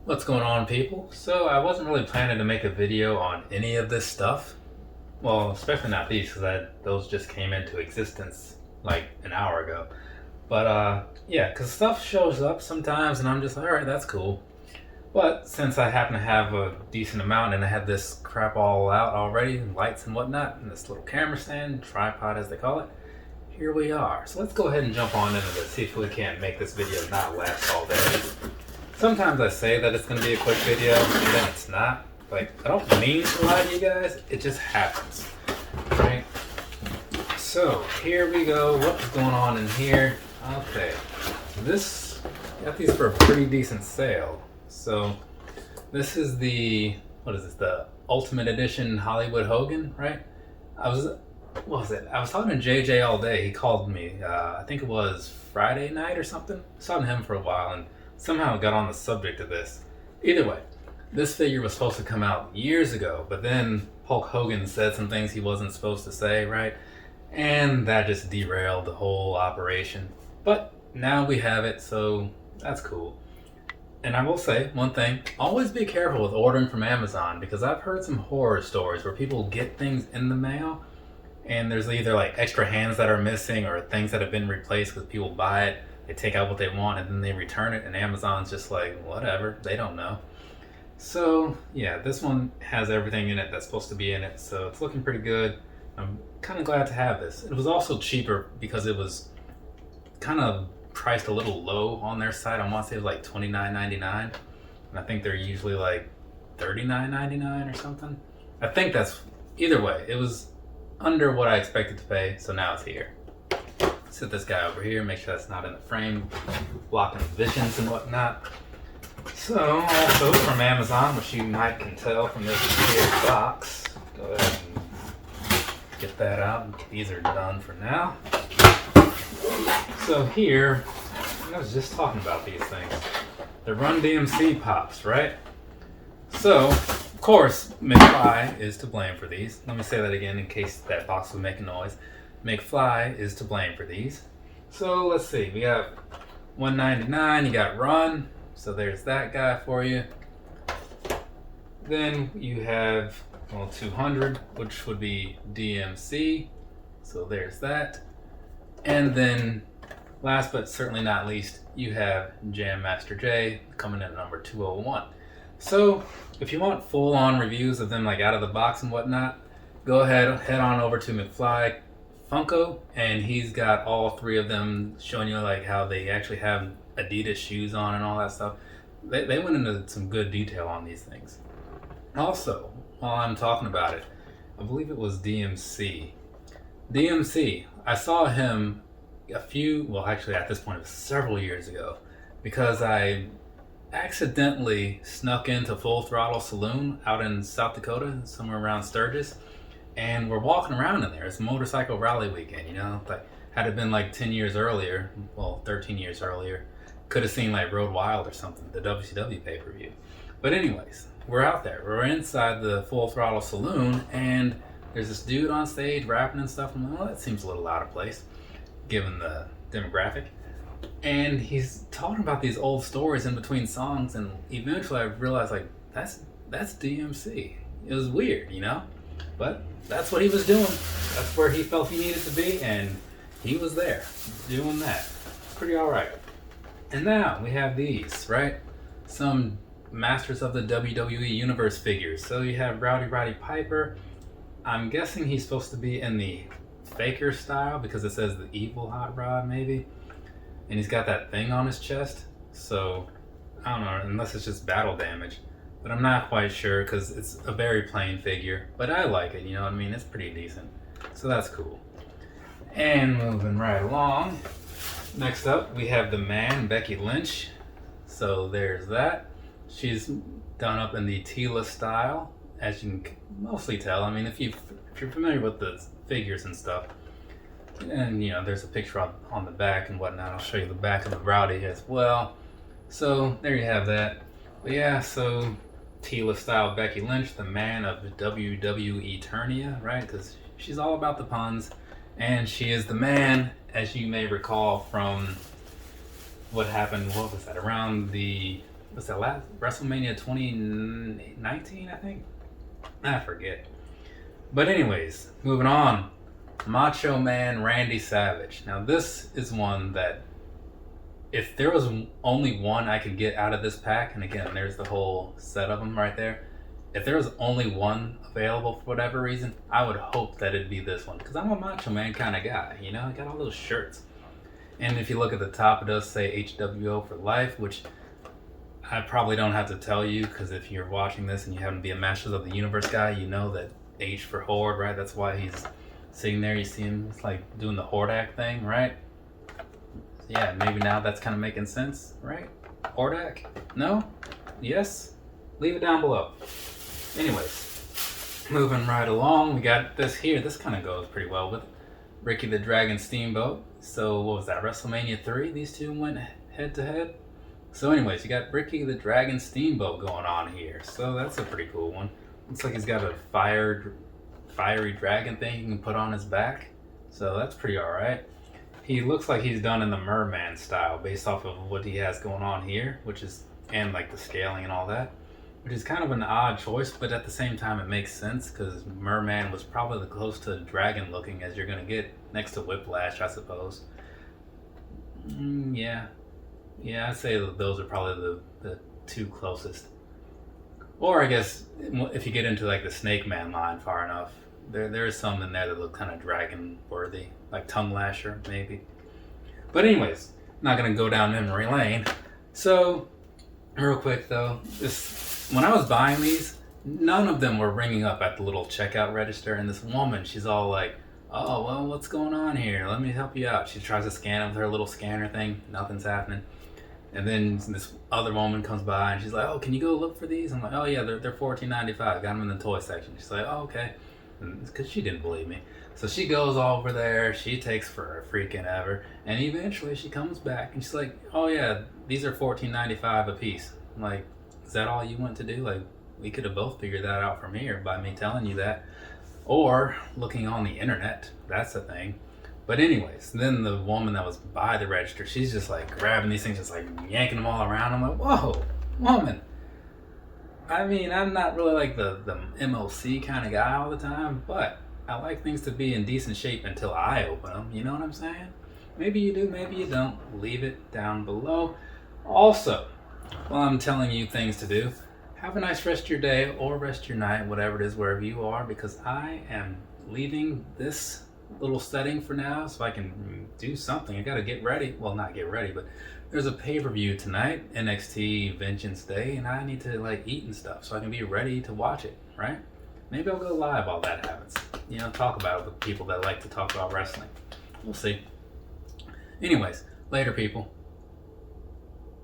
What's going on, people? So I wasn't really planning to make a video on any of this stuff. Well, especially not these, because those just came into existence like an hour ago. But yeah, because stuff shows up sometimes, and I'm just like, all right, that's cool. But since I happen to have a decent amount, and I had this crap all out already, lights and whatnot, and this little camera stand, tripod as they call it, here we are. So let's go ahead and jump on into this, see if we can't make this video not last all day. Sometimes I say that it's going to be a quick video, and then it's not. Like, I don't mean to lie to you guys, it just happens, right? So, here we go. What's going on in here? Okay, got these for a pretty decent sale. So, this is the Ultimate Edition Hollywood Hogan, right? I was talking to JJ all day. He called me, I think it was Friday night or something. I was talking to him for a while, and somehow got on the subject of this. Either way, this figure was supposed to come out years ago, but then Hulk Hogan said some things he wasn't supposed to say, right? And that just derailed the whole operation. But now we have it, so that's cool. And I will say one thing, always be careful with ordering from Amazon, because I've heard some horror stories where people get things in the mail and there's either like extra hands that are missing or things that have been replaced because people buy it. They take out what they want and then they return it, and Amazon's just like, whatever, they don't know. So yeah, this one has everything in it that's supposed to be in it, so it's looking pretty good. I'm kind of glad to have this. It was also cheaper because it was kind of priced a little low on their site. I want to say it was like $29.99, and I think they're usually like $39.99 or something. I think that's, either way, it was under what I expected to pay, so now it's here. Set this guy over here, make sure that's not in the frame, blocking visions and whatnot. So, also from Amazon, which you might can tell from this here box, go ahead and get that out. These are done for now. So here, I was just talking about these things. The Run DMC Pops, right? So, of course, McFly is to blame for these. Let me say that again in case that box was making noise. McFly is to blame for these. So let's see, we got $1.99, you got Run, so there's that guy for you. Then you have, well, $200, which would be DMC, so there's that. And then, last but certainly not least, you have Jam Master Jay coming in at number 201. So if you want full-on reviews of them like out of the box and whatnot, go ahead, head on over to McFly Funko, and he's got all three of them showing you like how they actually have Adidas shoes on and all that stuff. They went into some good detail on these things. Also, while I'm talking about it, I believe it was DMC. I saw him actually at this point it was several years ago, because I accidentally snuck into Full Throttle Saloon out in South Dakota, somewhere around Sturgis. And we're walking around in there. It's motorcycle rally weekend, you know? Like, had it been like 10 years earlier, well, 13 years earlier, could have seen like Road Wild or something, the WCW pay-per-view. But anyways, we're out there. We're inside the Full Throttle Saloon, and there's this dude on stage rapping and stuff. I'm like, well, that seems a little out of place, given the demographic. And he's talking about these old stories in between songs, and eventually I realized, like, that's DMC. It was weird, you know? But that's what he was doing. That's where he felt he needed to be, and he was there doing that. Pretty alright. And now we have these, right? Some Masters of the WWE Universe figures. So you have Roddy Piper. I'm guessing he's supposed to be in the Faker style because it says the evil hot rod, maybe. And he's got that thing on his chest. So, I don't know, unless it's just battle damage. But I'm not quite sure because it's a very plain figure. But I like it, you know what I mean? It's pretty decent. So that's cool. And moving right along. Next up, we have the man, Becky Lynch. So there's that. She's done up in the Tila style, as you can mostly tell. I mean, if you're familiar with the figures and stuff. And, you know, there's a picture on the back and whatnot. I'll show you the back of the Rowdy as well. So there you have that. But yeah, so Tila style Becky Lynch, the man of WWE Eternia, right? Because she's all about the puns. And she is the man, as you may recall from what happened, what was that, around the what's that last WrestleMania 2019, I think. I forget. But anyways, moving on. Macho Man Randy Savage. Now this is one that if there was only one I could get out of this pack, and again, there's the whole set of them right there. If there was only one available for whatever reason, I would hope that it'd be this one. Because I'm a Macho Man kind of guy, you know? I got all those shirts. And if you look at the top, it does say HWO for life, which I probably don't have to tell you, because if you're watching this and you happen to be a Masters of the Universe guy, you know that H for Horde, right? That's why he's sitting there. You see him, it's like doing the Hordak thing, right? Yeah, maybe now that's kind of making sense, right? Hordak? No? Yes? Leave it down below. Anyways, moving right along, we got this here. This kind of goes pretty well with Ricky the Dragon Steamboat. So what was that, WrestleMania 3? These two went head to head. So anyways, you got Ricky the Dragon Steamboat going on here. So that's a pretty cool one. Looks like he's got a fiery dragon thing you can put on his back. So that's pretty alright. He looks like he's done in the merman style based off of what he has going on here, which is, and like the scaling and all that, which is kind of an odd choice, but at the same time it makes sense because merman was probably the close to dragon looking as you're going to get next to Whiplash, I suppose. Yeah, I'd say those are probably the two closest. Or I guess if you get into like the Snake Man line far enough, there is some in there that look kind of dragon worthy, like Tongue Lasher maybe. But anyways, not gonna go down memory lane. So real quick though, when I was buying these, none of them were ringing up at the little checkout register, and this woman, she's all like, oh well, what's going on here? Let me help you out. She tries to scan it with her little scanner thing, nothing's happening. And then this other woman comes by and she's like, oh, can you go look for these? I'm like, oh yeah, they're $14.95. Got them in the toy section. She's like, oh, okay. Because she didn't believe me. So she goes over there. She takes for a freaking ever. And eventually she comes back and she's like, oh yeah, these are $14.95 a piece. I'm like, is that all you want to do? Like, we could have both figured that out from here by me telling you that. Or looking on the internet. That's the thing. But anyways, then the woman that was by the register, she's just like grabbing these things, just like yanking them all around. I'm like, whoa, woman. I mean, I'm not really like the MOC kind of guy all the time, but I like things to be in decent shape until I open them. You know what I'm saying? Maybe you do, maybe you don't. Leave it down below. Also, while I'm telling you things to do, have a nice rest of your day or rest of your night, whatever it is, wherever you are, because I am leaving this little setting for now so I can do something. I gotta get ready. Well, not get ready, but there's a pay-per-view tonight, NXT Vengeance Day, and I need to like eat and stuff so I can be ready to watch it, right? Maybe I'll go live while that happens. You know, talk about it with people that like to talk about wrestling. We'll see. Anyways, later people.